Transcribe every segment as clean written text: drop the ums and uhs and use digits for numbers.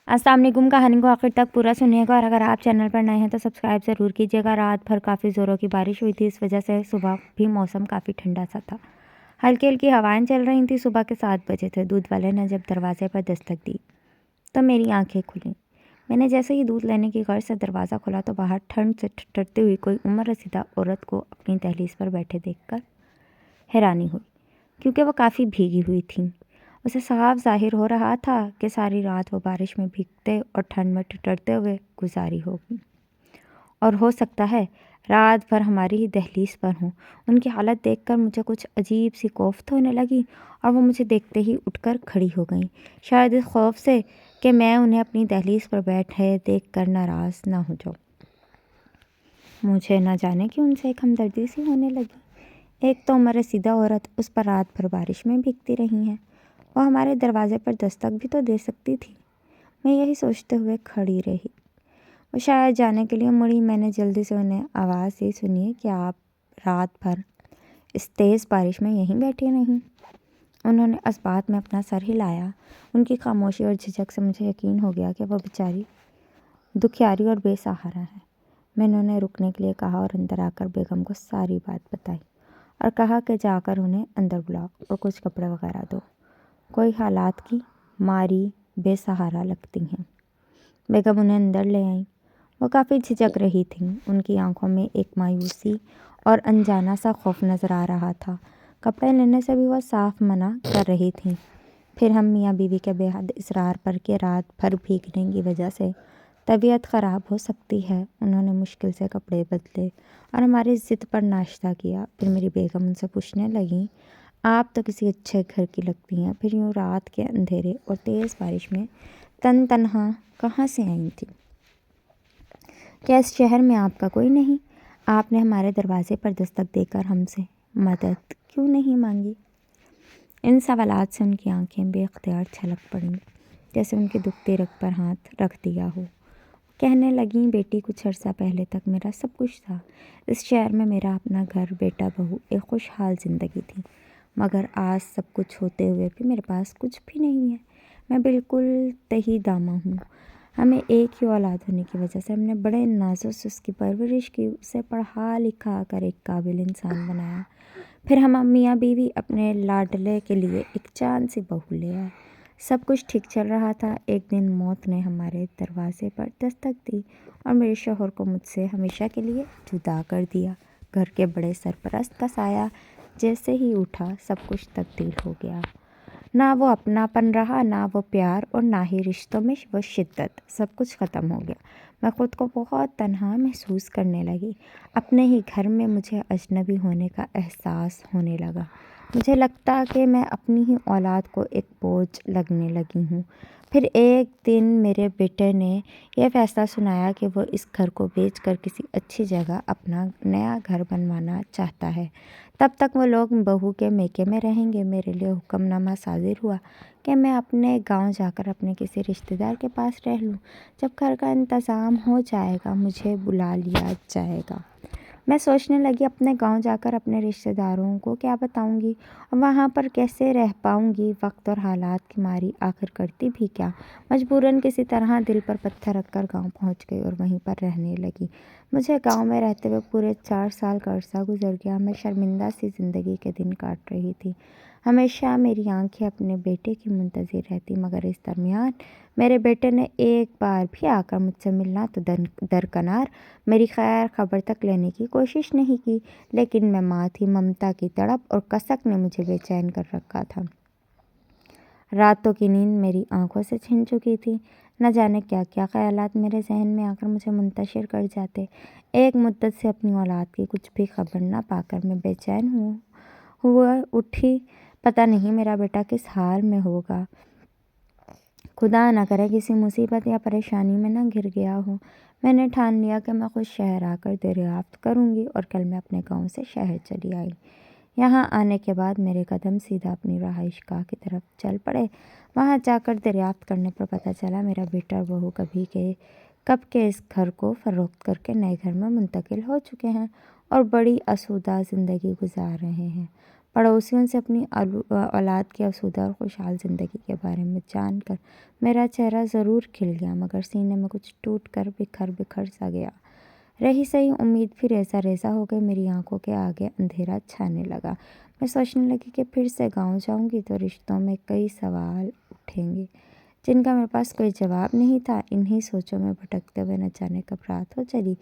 अस्सलाम वालेकुम। कहानी को आखिर तक पूरा सुनिएगा और अगर आप चैनल पर नए हैं तो सब्सक्राइब ज़रूर कीजिएगा। रात भर काफ़ी ज़ोरों की बारिश हुई थी, इस वजह से सुबह भी मौसम काफ़ी ठंडा सा था। हल्की हल्की हवाएं चल रही थी। सुबह के 7 बजे थे। दूध वाले ने जब दरवाजे पर दस्तक दी तो मेरी आंखें खुलीं। मैंने जैसे ही दूध लेने की गर्ज से दरवाज़ा खोला तो बाहर ठंड से ठिठुरती हुई कोई उम्र रसीदा औरत को अपनी दहलीज पर बैठे देखकर हैरानी हुई, क्योंकि वो काफ़ी भीगी हुई थी। उसे साफ जाहिर हो रहा था कि सारी रात वो बारिश में भीगते और ठंड में ठिठुरते हुए गुजारी होगी, और हो सकता है रात भर हमारी ही दहलीज पर हों। उनकी हालत देखकर मुझे कुछ अजीब सी कोफ्त होने लगी और वो मुझे देखते ही उठकर खड़ी हो गईं, शायद इस खौफ से कि मैं उन्हें अपनी दहलीज पर बैठे देखकर नाराज़ ना हो जाऊँ। मुझे न जाने कि उनसे एक हमदर्दी सी होने लगी। एक तो उम्र रसीदा औरत, उस पर रात भर बारिश में भीगती रही हैं। वो हमारे दरवाजे पर दस्तक भी तो दे सकती थी। मैं यही सोचते हुए खड़ी रही। वो शायद जाने के लिए मुड़ी। मैंने जल्दी से उन्हें आवाज़ दी, सुनिए, क्या आप रात भर इस तेज़ बारिश में यहीं बैठी नहीं? उन्होंने इस बात में अपना सर हिलाया। उनकी खामोशी और झिझक से मुझे यकीन हो गया कि वह बेचारी दुखियारी और बेसहारा है। मैंने उन्हें रुकने के लिए कहा और अंदर आकर बेगम को सारी बात बताई और कहा कि जाकर उन्हें अंदर बुलाओ और कुछ कपड़े वगैरह दो। कोई हालात की मारी बेसहारा लगती हैं। बेगम उन्हें अंदर ले आई। वो काफ़ी झिझक रही थीं। उनकी आंखों में एक मायूसी और अनजाना सा खौफ नज़र आ रहा था। कपड़े लेने से भी वह साफ मना कर रही थीं। फिर हम मियाँ बीवी के बेहद इसरार पर कि रात भर भीगने की वजह से तबीयत ख़राब हो सकती है, उन्होंने मुश्किल से कपड़े बदले और हमारी ज़िद पर नाश्ता किया। फिर मेरी बेगम उनसे पूछने लगी, आप तो किसी अच्छे घर की लगती हैं, फिर यूँ रात के अंधेरे और तेज़ बारिश में तन्हा कहाँ से आई थी? क्या इस शहर में आपका कोई नहीं? आपने हमारे दरवाजे पर दस्तक देकर हमसे मदद क्यों नहीं मांगी? इन सवालात से उनकी आंखें बेख्तियार छलक पड़ीं, जैसे उनकी दुखती रग पर हाथ रख दिया हो। कहने लगी, बेटी, कुछ अर्सा पहले तक मेरा सब कुछ था। इस शहर में मेरा अपना घर, बेटा, बहू, एक खुशहाल ज़िंदगी थी। मगर आज सब कुछ होते हुए भी मेरे पास कुछ भी नहीं है। मैं बिल्कुल तही दामा हूँ। हमें एक ही औलाद होने की वजह से हमने बड़े नाज़ों से उसकी परवरिश की, उसे पढ़ा लिखा कर एक काबिल इंसान बनाया। फिर हम मियाँ बीवी अपने लाडले के लिए एक चाँद सी बहू ले आए। सब कुछ ठीक चल रहा था। एक दिन मौत ने हमारे दरवाजे पर दस्तक दी और मेरे शौहर को मुझसे हमेशा के लिए जुदा कर दिया। घर के बड़े सरपरस्त का साया जैसे ही उठा, सब कुछ तब्दील हो गया। ना वो अपनापन रहा, ना वो प्यार, और ना ही रिश्तों में वो शिद्दत। सब कुछ ख़त्म हो गया। मैं ख़ुद को बहुत तन्हा महसूस करने लगी। अपने ही घर में मुझे अजनबी होने का एहसास होने लगा। मुझे लगता कि मैं अपनी ही औलाद को एक बोझ लगने लगी हूँ। फिर एक दिन मेरे बेटे ने यह फ़ैसला सुनाया कि वो इस घर को बेचकर किसी अच्छी जगह अपना नया घर बनवाना चाहता है। तब तक वो लोग बहू के मेके में रहेंगे। मेरे लिए हुक्मनामा साजिर हुआ कि मैं अपने गांव जाकर अपने किसी रिश्तेदार के पास रह लूं। जब घर का इंतज़ाम हो जाएगा मुझे बुला लिया जाएगा। मैं सोचने लगी, अपने गांव जाकर अपने रिश्तेदारों को क्या बताऊंगी और वहां पर कैसे रह पाऊंगी। वक्त और हालात की मारी आखिर करती भी क्या। मजबूरन किसी तरह दिल पर पत्थर रखकर गांव पहुंच गई और वहीं पर रहने लगी। मुझे गांव में रहते हुए पूरे 4 साल का अरसा गुजर गया। मैं शर्मिंदा सी ज़िंदगी के दिन काट रही थी। हमेशा मेरी आंखें अपने बेटे की मुंतज़िर रहती, मगर इस दरमियान मेरे बेटे ने एक बार भी आकर मुझसे मिलना तो दरकनार मेरी खैर खबर तक लेने की कोशिश नहीं की। लेकिन मैं माँ थी। ममता की तड़प और कसक ने मुझे बेचैन कर रखा था। रातों की नींद मेरी आंखों से छिन चुकी थी। न जाने क्या क्या ख्यालात मेरे जहन में आकर मुझे मुंतशिर कर जाते। एक मुद्दत से अपनी औलाद की कुछ भी खबर न पाकर मैं बेचैन हुआ उठी। पता नहीं मेरा बेटा किस हाल में होगा। खुदा न करे किसी मुसीबत या परेशानी में न घिर गया हो। मैंने ठान लिया कि मैं खुद शहर आकर दरियाफ्त करूंगी और कल मैं अपने गांव से शहर चली आई। यहाँ आने के बाद मेरे कदम सीधा अपनी रहाइशगाह की तरफ चल पड़े। वहाँ जाकर दरियाफ्त करने पर पता चला मेरा बेटा और बहू कब के इस घर को फ़रोख्त करके नए घर में मुंतकिल हो चुके हैं और बड़ी आसूदा ज़िंदगी गुजार रहे हैं। پڑوسیوں سے اپنی اولاد کی آسودہ اور خوشحال زندگی کے بارے میں جان کر میرا چہرہ ضرور کھل گیا، مگر سینے میں کچھ ٹوٹ کر بکھر سا گیا۔ رہی سہی امید بھی ریزہ ریزہ ہو گئی۔ میری آنکھوں کے آگے اندھیرا چھانے لگا۔ میں سوچنے لگی کہ پھر سے گاؤں جاؤں گی تو رشتوں میں کئی سوال اٹھیں گے جن کا میرے پاس کوئی جواب نہیں تھا۔ انہی سوچوں میں بھٹکتے ہوئے نہ جانے کب رات ہو چلی۔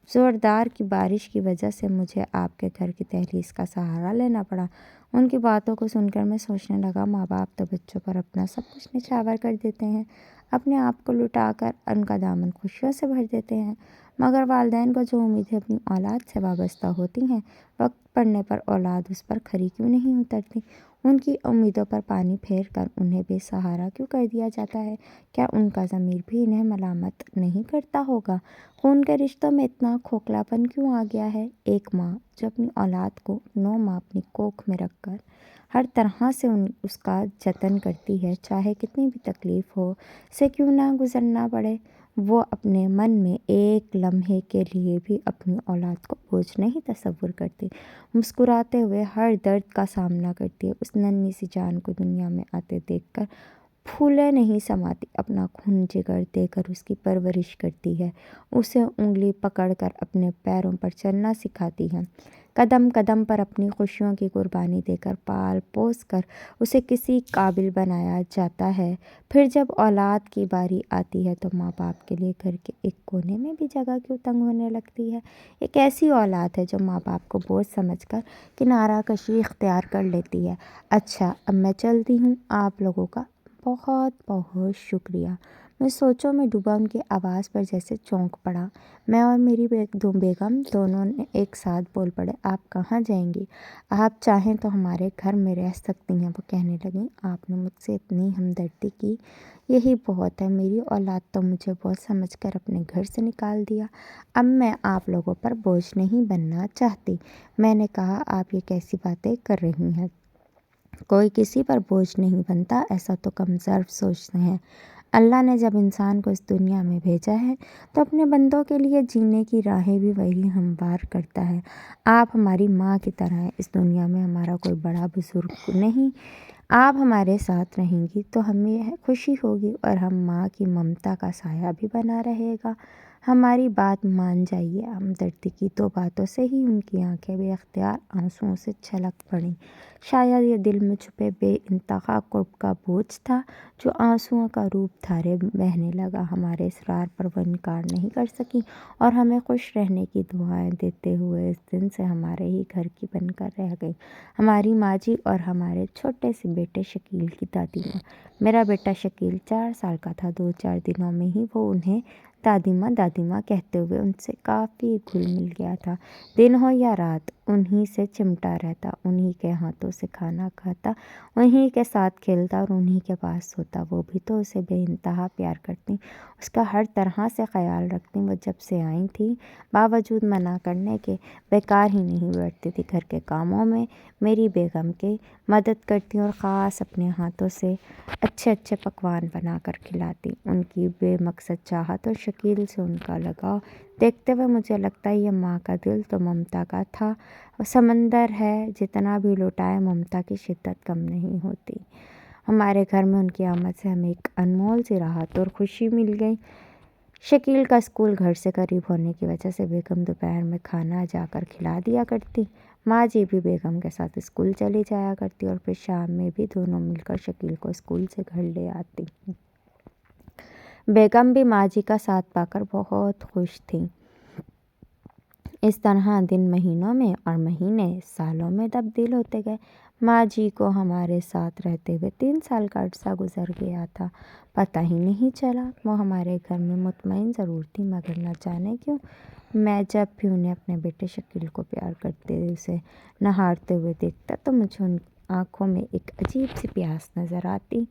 زوردار کی بارش کی وجہ سے مجھے آپ کے گھر کی دہلیز کا سہارا لینا پڑا۔ ان کی باتوں کو سن کر میں سوچنے لگا، ماں باپ تو بچوں پر اپنا سب کچھ نچھاور کر دیتے ہیں، اپنے آپ کو لٹا کر ان کا دامن خوشیوں سے بھر دیتے ہیں، مگر والدین کو جو امیدیں اپنی اولاد سے وابستہ ہوتی ہیں، وقت پڑنے پر اولاد اس پر کھری کیوں نہیں اترتی؟ ان کی امیدوں پر پانی پھیر کر انہیں بے سہارا کیوں کر دیا جاتا ہے؟ کیا ان کا ضمیر بھی انہیں ملامت نہیں کرتا ہوگا؟ خون کے رشتوں میں اتنا کھوکھلا پن کیوں آ گیا ہے؟ ایک ماں جو اپنی اولاد کو 9 ماہ اپنی کوکھ میں رکھ کر ہر طرح سے اس کا جتن کرتی ہے، چاہے کتنی بھی تکلیف ہو سے کیوں نہ گزرنا پڑے، وہ اپنے من میں ایک لمحے کے لیے بھی اپنی اولاد کو بوجھ نہیں تصور کرتی۔ مسکراتے ہوئے ہر درد کا سامنا کرتی ہے۔ اس ننھی سی جان کو دنیا میں آتے دیکھ کر پھولے نہیں سماتی، اپنا خون جگر دے کر اس کی پرورش کرتی ہے، اسے انگلی پکڑ کر اپنے پیروں پر چلنا سکھاتی ہے، قدم قدم پر اپنی خوشیوں کی قربانی دے کر پال پوس کر اسے کسی قابل بنایا جاتا ہے۔ پھر جب اولاد کی باری آتی ہے تو ماں باپ کے لیے گھر کے ایک کونے میں بھی جگہ کیوں تنگ ہونے لگتی ہے؟ ایک ایسی اولاد ہے جو ماں باپ کو بوجھ سمجھ کر کنارہ کشی اختیار کر لیتی ہے۔ اچھا، اب میں چلتی ہوں۔ آپ لوگوں کا بہت بہت شکریہ۔ میں سوچوں میں ڈوبا، ان کی آواز پر جیسے چونک پڑا۔ میں اور میری بیگم دونوں نے ایک ساتھ بول پڑے، آپ کہاں جائیں گی؟ آپ چاہیں تو ہمارے گھر میں رہ سکتی ہیں۔ وہ کہنے لگیں، آپ نے مجھ سے اتنی ہمدردی کی، یہی بہت ہے۔ میری اولاد تو مجھے بہت سمجھ کر اپنے گھر سے نکال دیا، اب میں آپ لوگوں پر بوجھ نہیں بننا چاہتی۔ میں نے کہا، آپ یہ کیسی باتیں کر رہی ہیں؟ کوئی کسی پر بوجھ نہیں بنتا، ایسا تو کم ظرف سوچتے ہیں۔ اللہ نے جب انسان کو اس دنیا میں بھیجا ہے تو اپنے بندوں کے لیے جینے کی راہیں بھی وہی ہموار کرتا ہے۔ آپ ہماری ماں کی طرح ہیں، اس دنیا میں ہمارا کوئی بڑا بزرگ نہیں۔ آپ ہمارے ساتھ رہیں گی تو ہمیں خوشی ہوگی اور ہم ماں کی ممتا کا سایہ بھی بنا رہے گا۔ ہماری بات مان جائیے۔ ہمدردی کی 2 باتوں سے ہی ان کی آنکھیں بے اختیار آنسوؤں سے چھلک پڑیں۔ شاید یہ دل میں چھپے بے انتہا قرب کا بوجھ تھا جو آنسوؤں کا روپ دھارے بہنے لگا۔ ہمارے اصرار پر وہ انکار نہیں کر سکیں اور ہمیں خوش رہنے کی دعائیں دیتے ہوئے اس دن سے ہمارے ہی گھر کی بن کر رہ گئیں، ہماری ماں جی اور ہمارے چھوٹے سے بیٹے شکیل کی دادی ماں۔ میرا بیٹا شکیل 4 سال کا تھا۔ 2-4 دنوں میں ہی وہ انہیں دادی ماں کہتے ہوئے ان سے کافی گھل مل گیا تھا۔ دن ہو یا رات انہی سے چمٹا رہتا، انہی کے ہاتھوں سے کھانا کھاتا، انہی کے ساتھ کھیلتا اور انہی کے پاس سوتا۔ وہ بھی تو اسے بے انتہا پیار کرتیں، اس کا ہر طرح سے خیال رکھتیں۔ وہ جب سے آئی تھیں باوجود منع کرنے کے بیکار ہی نہیں بیٹھتی تھیں، گھر کے کاموں میں میری بیگم کی مدد کرتیں اور خاص اپنے ہاتھوں سے اچھے اچھے پکوان بنا کر کھلاتی۔ ان کی بے مقصد چاہت اور شکیل سے ان کا لگاؤ دیکھتے ہوئے مجھے لگتا ہے یہ ماں کا دل تو ممتا کا تھا سمندر ہے، جتنا بھی لٹائے ممتا کی شدت کم نہیں ہوتی۔ ہمارے گھر میں ان کی آمد سے ہمیں ایک انمول سی راحت اور خوشی مل گئی۔ شکیل کا اسکول گھر سے قریب ہونے کی وجہ سے بیگم دوپہر میں کھانا جا کر کھلا دیا کرتی، ماں جی بھی بیگم کے ساتھ اسکول چلی جایا کرتی اور پھر شام میں بھی دونوں مل کر شکیل کو اسکول سے گھر لے آتی۔ بیگم بھی ماں جی کا ساتھ پا کر بہت خوش تھیں۔ اس طرح دن مہینوں میں اور مہینے سالوں میں تبدیل ہوتے گئے۔ ماں جی کو ہمارے ساتھ رہتے ہوئے 3 سال کا عرصہ گزر گیا تھا، پتہ ہی نہیں چلا۔ وہ ہمارے گھر میں مطمئن ضرور تھیں، مگر نہ جانے کیوں میں جب بھی انہیں اپنے بیٹے شکیل کو پیار کرتے اسے نہارتے ہوئے دیکھتا تو مجھے ان آنکھوں میں ایک عجیب سی پیاس نظر آتی۔